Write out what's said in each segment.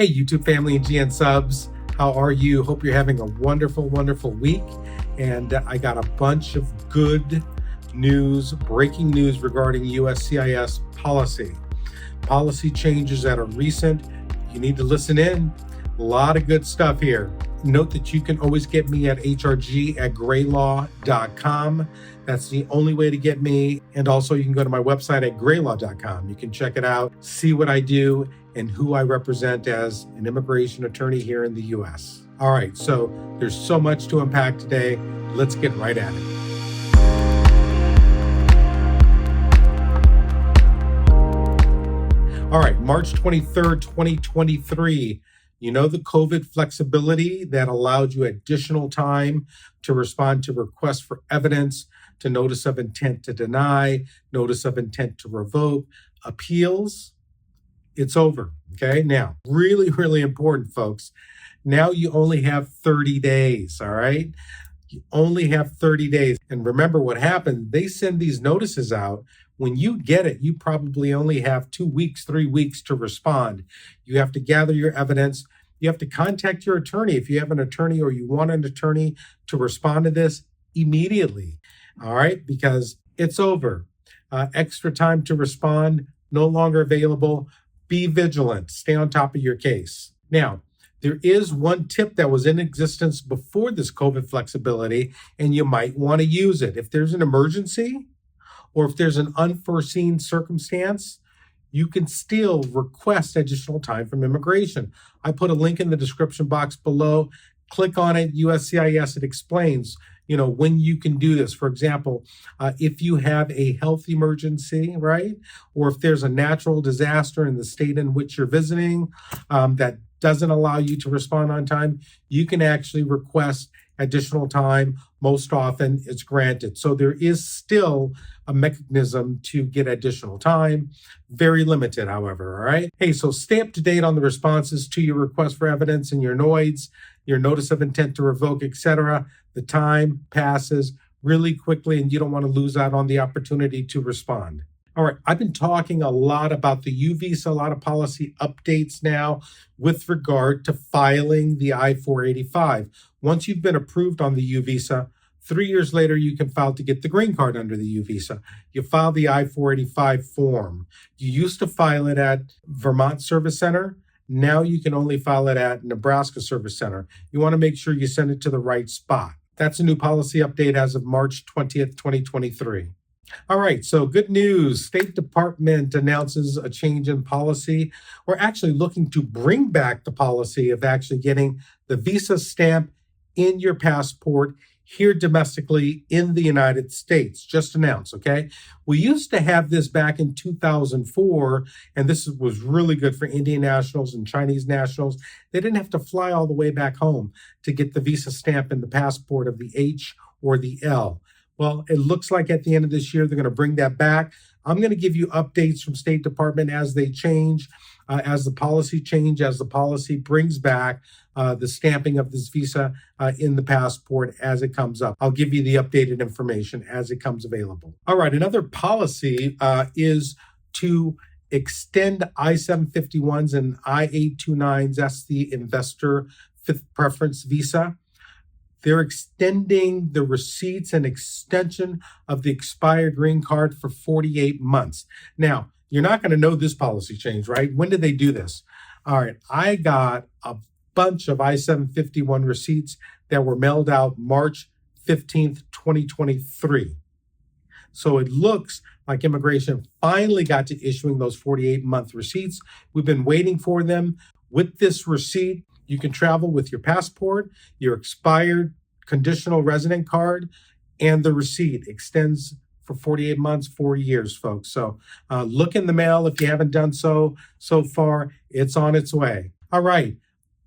Hey, YouTube family and GN subs, how are you? Hope you're having a wonderful, wonderful week. And I got a bunch of good news, breaking news regarding USCIS policy changes that are recent. You need to listen in. A lot of good stuff here. Note that you can always get me at hrg@graylaw.com. That's the only way to get me. And also you can go to my website at graylaw.com. You can check it out, see what I do, and who I represent as an immigration attorney here in the U.S. All right, so there's so much to unpack today. Let's get right at it. All right, March 23rd, 2023. You know the COVID flexibility that allowed you additional time to respond to requests for evidence, to notice of intent to deny, notice of intent to revoke, appeals. It's over, okay? Now, really, really important, folks. Now you only have 30 days, all right? You only have 30 days. And remember what happened, they send these notices out. When you get it, you probably only have 2 weeks, 3 weeks to respond. You have to gather your evidence. You have to contact your attorney if you have an attorney or you want an attorney to respond to this immediately, all right? Because it's over. Extra time to respond, no longer available. Be vigilant. Stay on top of your case. Now, there is one tip that was in existence before this COVID flexibility, and you might want to use it. If there's an emergency or if there's an unforeseen circumstance, you can still request additional time from immigration. I put a link in the description box below. Click on it, USCIS, it explains, when you can do this. For example, if you have a health emergency, right? Or if there's a natural disaster in the state in which you're visiting that doesn't allow you to respond on time, you can actually request additional time. Most often it's granted. So there is still a mechanism to get additional time. Very limited, however, all right? Hey, so stay up to date on the responses to your request for evidence and your NOIDs, your notice of intent to revoke, etc. The time passes really quickly and you don't want to lose out on the opportunity to respond. All right, I've been talking a lot about the U visa, a lot of policy updates now with regard to filing the I-485. Once you've been approved on the U visa, 3 years later, you can file to get the green card under the U visa. You file the I-485 form. You used to file it at Vermont Service Center. Now you can only file it at Nebraska Service Center. You want to make sure you send it to the right spot. That's a new policy update as of March 20th, 2023. All right, so good news. State Department announces a change in policy. We're actually looking to bring back the policy of actually getting the visa stamp in your passport here domestically in the United States. Just announced, okay? We used to have this back in 2004, and this was really good for Indian nationals and Chinese nationals. They didn't have to fly all the way back home to get the visa stamp in the passport of the H or the L. Well, it looks like at the end of this year, they're going to bring that back. I'm going to give you updates from State Department as they change, as the policy change, as the policy brings back the stamping of this visa in the passport as it comes up. I'll give you the updated information as it comes available. All right, another policy is to extend I-751s and I-829s. That's the investor fifth preference visa. They're extending the receipts and extension of the expired green card for 48 months. Now, you're not going to know this policy change, right? When did they do this? All right, I got a bunch of I-751 receipts that were mailed out March 15th, 2023. So it looks like immigration finally got to issuing those 48-month receipts. We've been waiting for them. With this receipt, you can travel with your passport, your expired conditional resident card, and the receipt extends for 48 months, 4 years, folks. So look in the mail if you haven't done so far. It's on its way. All right.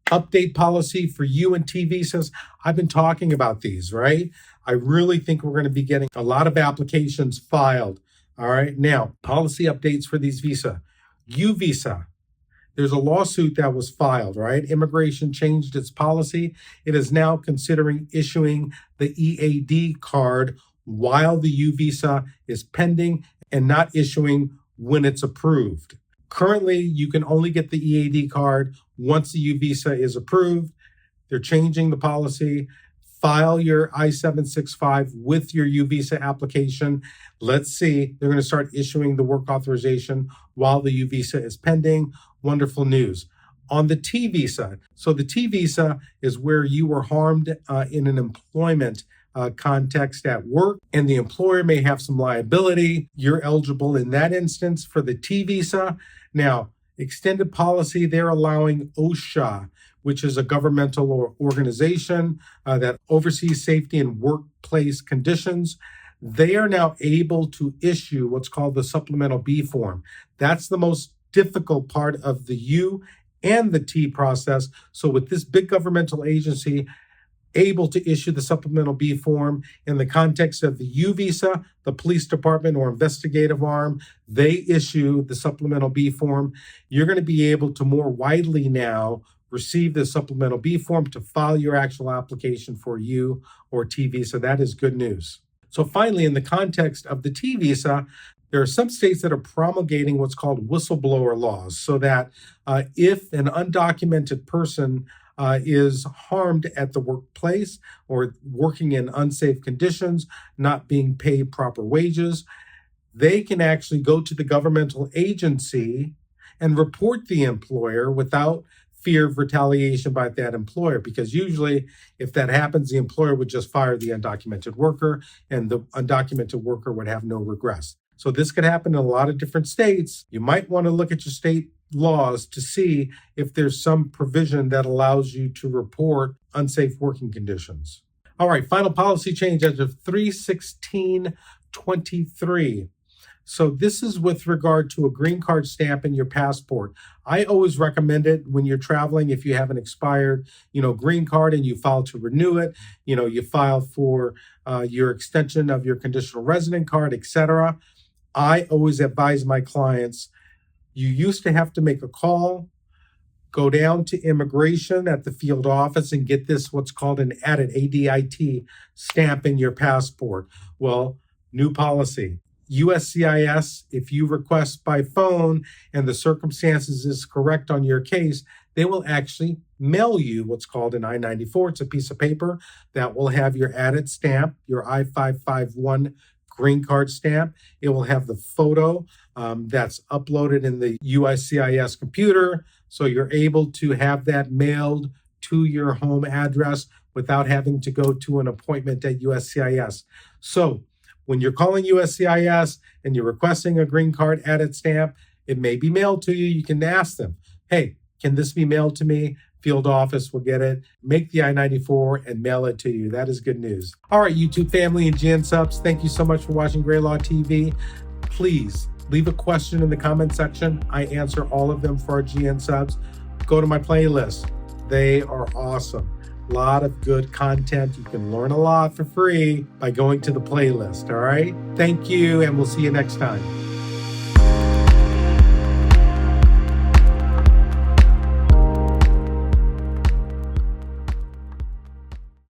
Update policy for UNT visas. I've been talking about these, right? I really think we're going to be getting a lot of applications filed. All right. Now, policy updates for these visa. U visa. There's a lawsuit that was filed, right? Immigration changed its policy. It is now considering issuing the EAD card while the U visa is pending and not issuing when it's approved. Currently, you can only get the EAD card Once the U visa is approved, they're changing the policy. File your I-765 with your U visa application. Let's see, they're going to start issuing the work authorization while the U visa is pending. Wonderful news. On the T visa, so the T visa is where you were harmed in an employment context at work, and the employer may have some liability. You're eligible in that instance for the T visa. Now, extended policy, they're allowing OSHA, which is a governmental organization that oversees safety and workplace conditions. They are now able to issue what's called the supplemental B form. That's the most difficult part of the U and the T process. So with this big governmental agency able to issue the supplemental B form in the context of the U visa, the police department or investigative arm, they issue the supplemental B form. You're going to be able to more widely now receive the supplemental B form to file your actual application for U or T visa. That is good news. So finally, in the context of the T visa, there are some states that are promulgating what's called whistleblower laws, so that if an undocumented person is harmed at the workplace or working in unsafe conditions, not being paid proper wages, they can actually go to the governmental agency and report the employer without fear of retaliation by that employer, because usually if that happens, the employer would just fire the undocumented worker and the undocumented worker would have no regress. So this could happen in a lot of different states. You might want to look at your state laws to see if there's some provision that allows you to report unsafe working conditions. All right, final policy change as of 3/16/23. So this is with regard to a green card stamp in your passport. I always recommend it when you're traveling. If you have an expired, green card and you file to renew it, you file for your extension of your conditional resident card, etc. I always advise my clients, you used to have to make a call, go down to immigration at the field office and get this, what's called an ADIT stamp in your passport. Well, new policy. USCIS, if you request by phone and the circumstances is correct on your case, they will actually mail you what's called an I-94. It's a piece of paper that will have your ADIT stamp, your I-551 green card stamp. It will have the photo that's uploaded in the USCIS computer. So you're able to have that mailed to your home address without having to go to an appointment at USCIS. So when you're calling USCIS and you're requesting a green card ADIT stamp, it may be mailed to you. You can ask them, hey, can this be mailed to me? Field office will get it, make the I-94 and mail it to you. That is good news. All right, YouTube family and GN subs, thank you so much for watching GrayLaw TV. Please leave a question in the comment section. I answer all of them for our GN subs. Go to my playlist. They are awesome. A lot of good content. You can learn a lot for free by going to the playlist, all right? Thank you, and we'll see you next time.